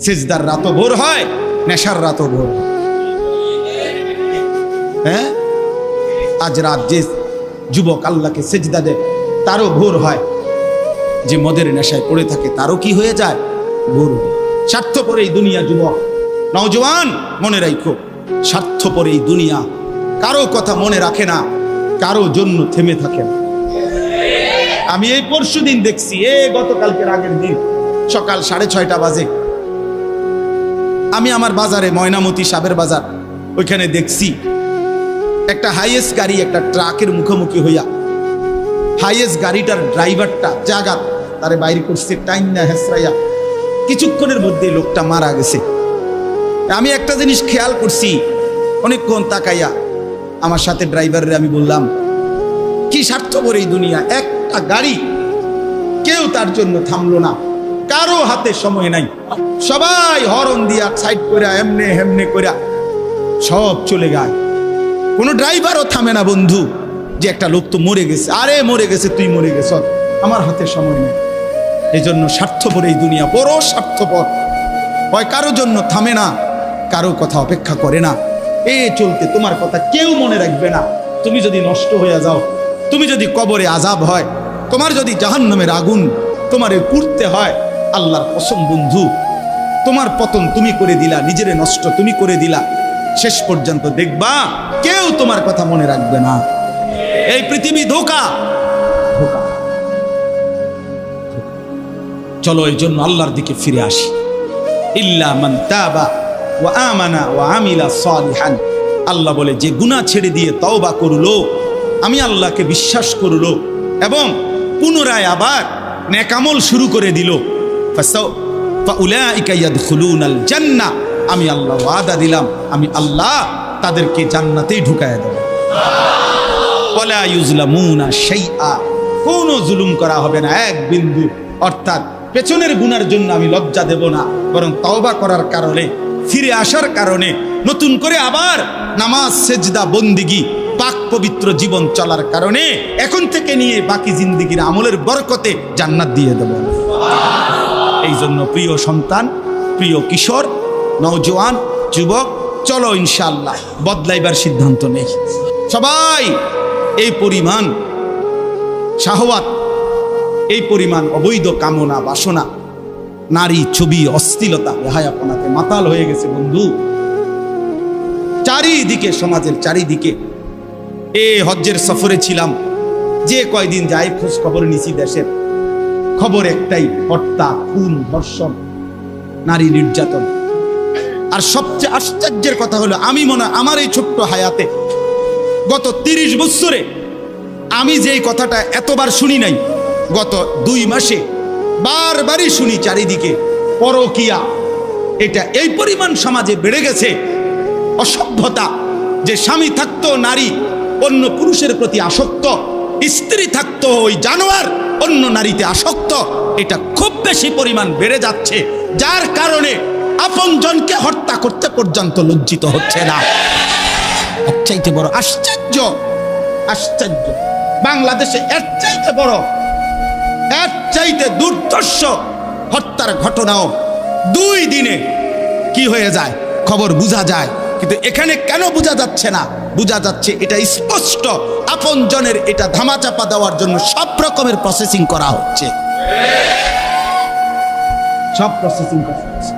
সেজদার রাতও ভোর হয়, নেশার রাতও ভোর হয়। হ্যাঁ, আজ রাত যে যুবক আল্লাহকে সেজদা দেয় তারও ভোর হয়, যে মদের নেশায় পড়ে থাকে তারও কি হয়ে যায়, ভোর হয়। স্বার্থপর এই দুনিয়া যুবক, নওজওয়ান মনে রাখো, স্বার্থপর এই দুনিয়া, কারো কথা মনে রাখে না, কারো জন্য থেমে থাকে না। আমি এই পরশুদিন দেখছি, গতকালকের আগের দিন সকাল 6:30 বাজে আমি আমার বাজারে, ময়নামতি সাবের বাজার, ওইখানে দেখছি একটা হাইয়েস্ট গাড়ি একটা ট্রাকের মুখোমুখি হইয়া, হাইয়েস্ট গাড়িটার ড্রাইভারটা জাগাত তারে বাইরে করছে টাইম না হেসরাইয়া, কিছুক্ষণের মধ্যে লোকটা মারা গেছে। আমি একটা জিনিস খেয়াল করছি, অনেকক্ষণ তাকাইয়া আমার সাথে ড্রাইভারের আমি বললাম, কি স্বার্থপর এই দুনিয়া, একটা গাড়ি কেউ তার জন্য থামলো না, কারো হাতে সময় নাই, সবাই হরন দিয়া সাইড করে এমনে হেমনে করে সব চলে যায়, কোনো ড্রাইভারও থামে না বন্ধু, যে একটা লোক তো মরে গেছে, আরে মরে গেছে, তুই মরে গেছ, আমার হাতে সময় নেই। এই জন্য স্বার্থপর এই দুনিয়া, বড় স্বার্থপর, হয় কারো জন্য থামে না, কারো কথা অপেক্ষা করে না, চলতে তোমার কথা কেউ মনে রাখবে না। তুমি যদি নষ্ট হয়ে যাও, তুমি যদি কবরে আযাব হয়, তোমার যদি জাহান্নামের আগুন তোমারে পুড়তে হয়, আল্লাহর কসম বন্ধু, তোমার পতন তুমি করে দিলা, নিজেরে নষ্ট তুমি করে দিলা, শেষ পর্যন্ত দেখবা কেউ তোমার কথা মনে রাখবে না। এই পৃথিবী ধোঁকা, ধোঁকা। চলো এই জন্য আল্লাহর দিকে ফিরে আসি। ইল্লা মান তাবা ওয়া আমানা ওয়া আমিলা সালিহান, আল্লাহ বলে যে গুনাহ ছেড়ে দিয়ে তওবা করলো, আমি আল্লাহকে বিশ্বাস করলো এবং পুনরায় আবার নেক আমল শুরু করে দিল, ফাউলাইকা ইয়াদখুলুনাল জান্নাহ, আমি আল্লাহ ওয়াদা দিলাম, আমি আল্লাহ তাদেরকে জান্নাতেই ঢুকায়া দেব। ওয়ালা ইউজলামুনা শাইআ, কোনো জুলুম করা হবে না এক বিন্দু। অর্থাৎ পেছনের গুনার জন্য আমি লজ্জা দেব না, বরং তওবা করার কারণে, ফিরে আসার কারণে, নতুন করে আবার নামাজ সেজদা বন্দিগি পাক পবিত্র জীবন চলার কারণে এখন থেকে নিয়ে বাকি জিন্দেগির আমলের বরকতে জান্নাত দিয়ে দেব। এই জন্য প্রিয় সন্তান, প্রিয় কিশোর, নওজোয়ান, যুবক, চলো ইনশাআল্লাহ বদলাইবার সিদ্ধান্ত নেই। সবাই এই পরিমাণ শাহওয়াত, এই পরিমাণ অবৈধ কামনা বাসনা, নারী ছবি অশ্লীলতা বেহায়াপনাতে মাতাল হয়ে গেছে বন্ধু, চারিদিকে, সমাজের চারিদিকে। হজ্জের সফরে ছিলাম, যে কয়দিন যাই খোঁজ খবর নিছি, দেশের খবর একটাই, হত্যা, খুন, ধর্ষণ, নারী নির্যাতন। আর সবচেয়ে আশ্চর্যের কথা হলো, আমি মনে আমার এই ছোট্ট হায়াতে গত 30 বছরে আমি যেই কথাটা এতবার শুনি নাই, গত 2 মাসে বারবারই শুনি চারিদিকে পরকিয়া। এটা এই পরিমাণ সমাজে বেড়ে গেছে, অসভ্যতা, যে স্বামী থাকতো নারী অন্য পুরুষের প্রতি আসক্ত, স্ত্রী থাকতো ওই জানোয়ার অন্য নারীতে আসক্ত, এটা খুব বেশি পরিমাণ বেড়ে যাচ্ছে, যার কারণে আপনজনকে হত্যা করতে পর্যন্ত লজ্জিত হচ্ছে না। এর চাইতে বড় আশ্চর্য, আশ্চর্য বাংলাদেশে এর চাইতে বড়, এর চাইতে দুর্ধর্ষ হত্যার ঘটনাও 2 দিনে কি হয়ে যায় খবর বোঝা যায়, কিন্তু এখানে কেন বোঝা যাচ্ছে না? বোঝা যাচ্ছে এটা স্পষ্ট, আপনজনের এটা ধামাচাপা দেওয়ার জন্য সব রকমের প্রসেসিং করা হচ্ছে, সব প্রসেসিং করা হচ্ছে।